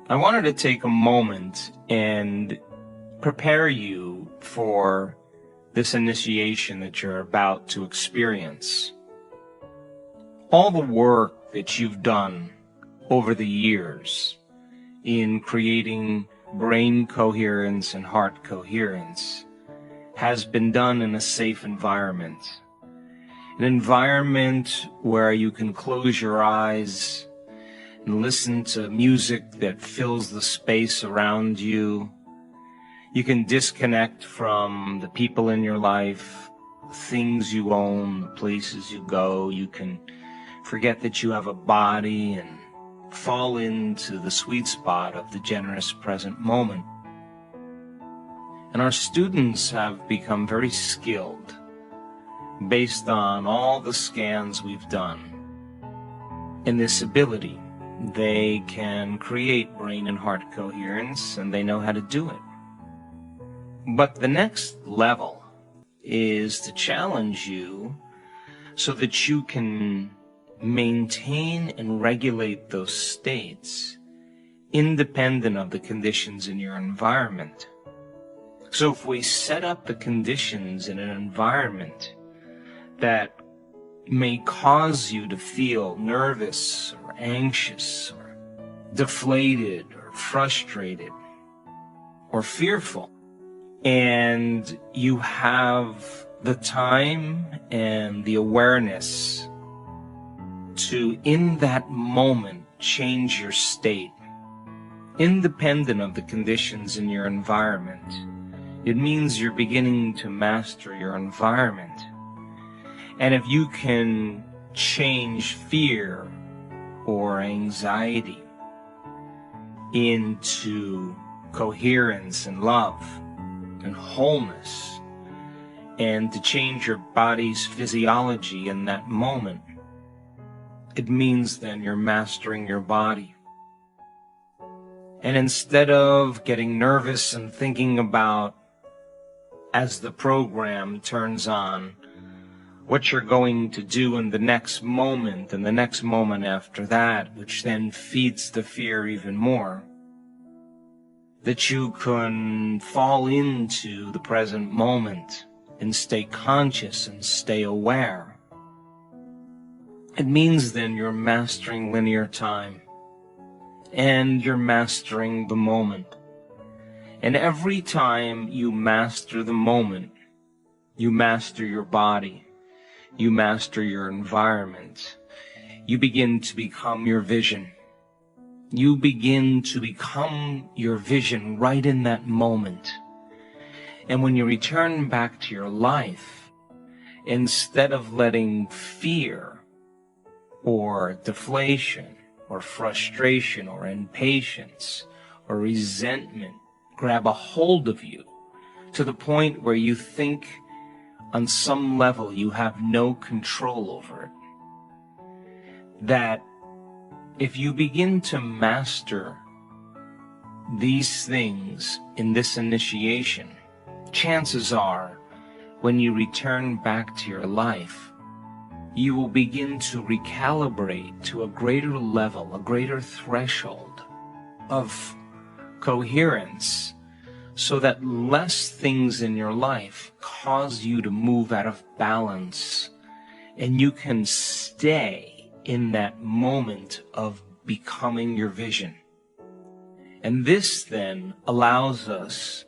I wanted to take a moment and prepare you for this initiation that you're about to experience. All the work that you've done over the years in creating brain coherence and heart coherence has been done in a safe environment. An environment where you can close your eyes and listen to music that fills the space around you. You can disconnect from the people in your life, things you own, the places you go. You can forget that you have a body and fall into the sweet spot of the generous present moment. And our students have become very skilled based on all the scans we've done in this ability. They can create brain and heart coherence, and they know how to do it. But the next level is to challenge you so that you can maintain and regulate those states independent of the conditions in your environment. So if we set up the conditions in an environment that may cause you to feel nervous or anxious or deflated or frustrated or fearful, and you have the time and the awareness to, in that moment, change your state, independent of the conditions in your environment, it means you're beginning to master your environment. And if you can change fear or anxiety into coherence and love and wholeness, and to change your body's physiology in that moment, it means then you're mastering your body. And instead of getting nervous and thinking about, as the program turns on, what you're going to do in the next moment and the next moment after that, which then feeds the fear even more, that you can fall into the present moment and stay conscious and stay aware. It means then you're mastering linear time and you're mastering the moment. And every time you master the moment, you master your body, you master your environment, you begin to become your vision. You begin to become your vision right in that moment. And when you return back to your life, instead of letting fear or deflation or frustration or impatience or resentment grab a hold of you to the point where you think on some level you have no control over it, that if you begin to master these things in this initiation, chances are when you return back to your life, you will begin to recalibrate to a greater level, a greater threshold of coherence, so that less things in your life cause you to move out of balance, and you can stay in that moment of becoming your vision. And this then allows us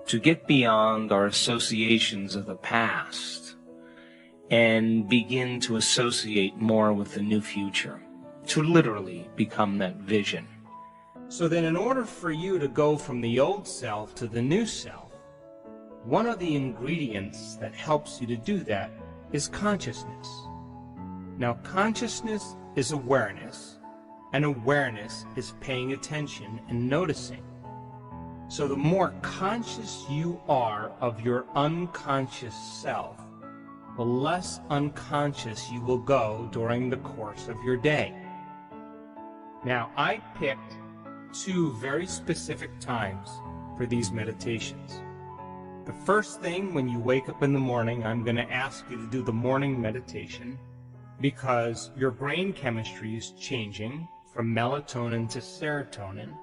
to get beyond our associations of the past and begin to associate more with the new future, to literally become that vision. So then, in order for you to go from the old self to the new self, one of the ingredients that helps you to do that is consciousness. Now, consciousness is awareness, and awareness is paying attention and noticing. So the more conscious you are of your unconscious self, the less unconscious you will go during the course of your day. Now, I picked two very specific times for these meditations. The first thing, when you wake up in the morning, I'm going to ask you to do the morning meditation, because your brain chemistry is changing from melatonin to serotonin,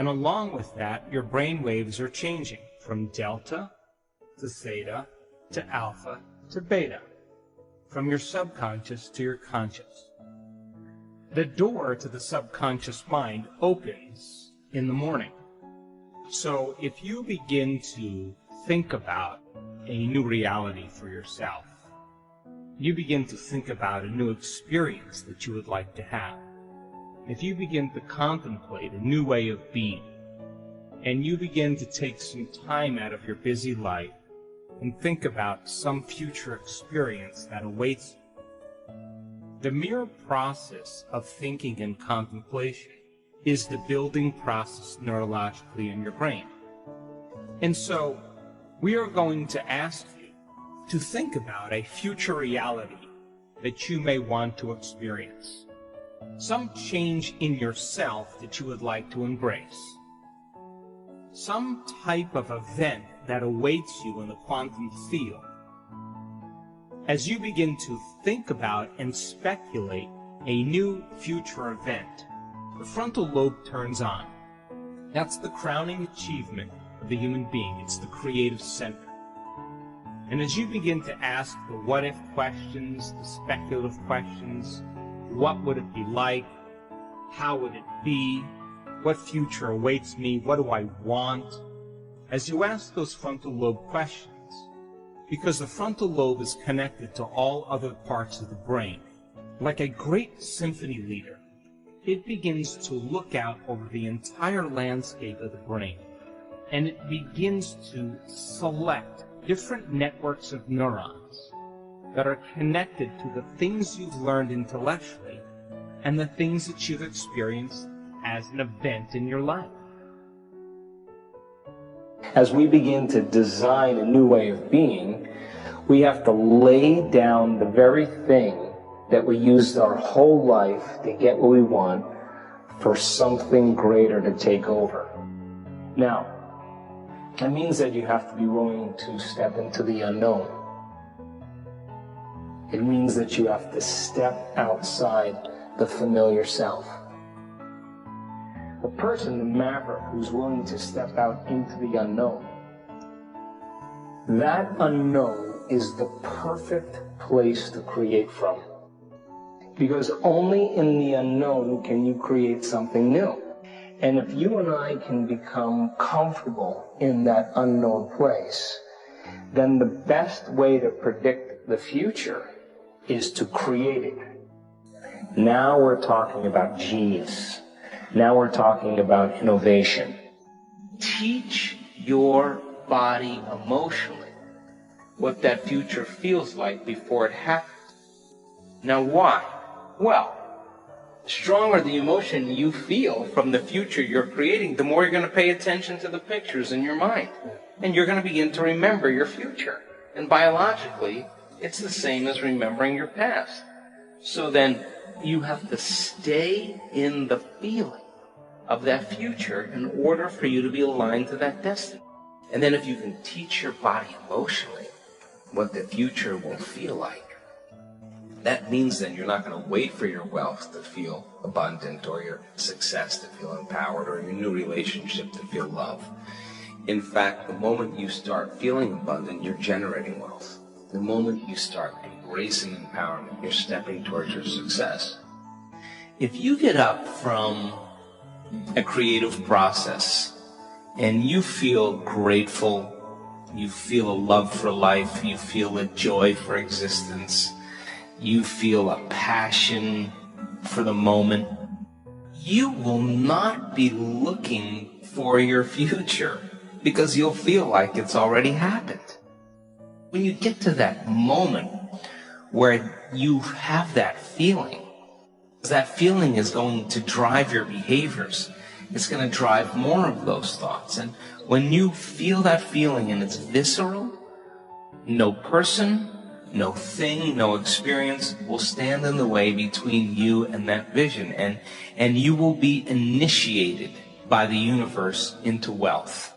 And along with that, your brain waves are changing from delta to theta to alpha to beta, from your subconscious to your conscious. The door to the subconscious mind opens in the morning. So if you begin to think about a new reality for yourself, you begin to think about a new experience that you would like to have, if you begin to contemplate a new way of being, and you begin to take some time out of your busy life and think about some future experience that awaits you, the mere process of thinking and contemplation is the building process neurologically in your brain. And so we are going to ask you to think about a future reality that you may want to experience. Some change in yourself that you would like to embrace. Some type of event that awaits you in the quantum field. As you begin to think about and speculate a new future event, the frontal lobe turns on. That's the crowning achievement of the human being. It's the creative center. And as you begin to ask the what-if questions, the speculative questions, what would it be like? How would it be? What future awaits me? What do I want? As you ask those frontal lobe questions, because the frontal lobe is connected to all other parts of the brain, like a great symphony leader, it begins to look out over the entire landscape of the brain, and it begins to select different networks of neurons that are connected to the things you've learned intellectually and the things that you've experienced as an event in your life. As we begin to design a new way of being, we have to lay down the very thing that we used our whole life to get what we want for something greater to take over. Now, that means that you have to be willing to step into the unknown. It means that you have to step outside the familiar self. The person, the maverick, who's willing to step out into the unknown, that unknown is the perfect place to create from. Because only in the unknown can you create something new. And if you and I can become comfortable in that unknown place, then the best way to predict the future is to create it. Now we're talking about genius. Now we're talking about innovation. Teach your body emotionally what that future feels like before it happens. Now why? Well, the stronger the emotion you feel from the future you're creating, the more you're going to pay attention to the pictures in your mind. And you're going to begin to remember your future. And biologically, it's the same as remembering your past. So then you have to stay in the feeling of that future in order for you to be aligned to that destiny. And then if you can teach your body emotionally what the future will feel like, that means then you're not going to wait for your wealth to feel abundant, or your success to feel empowered, or your new relationship to feel love. In fact, the moment you start feeling abundant, you're generating wealth. The moment you start embracing empowerment, you're stepping towards your success. If you get up from a creative process and you feel grateful, you feel a love for life, you feel a joy for existence, you feel a passion for the moment, you will not be looking for your future because you'll feel like it's already happened. When you get to that moment where you have that feeling is going to drive your behaviors. It's going to drive more of those thoughts. And when you feel that feeling and it's visceral, no person, no thing, no experience will stand in the way between you and that vision. And you will be initiated by the universe into wealth.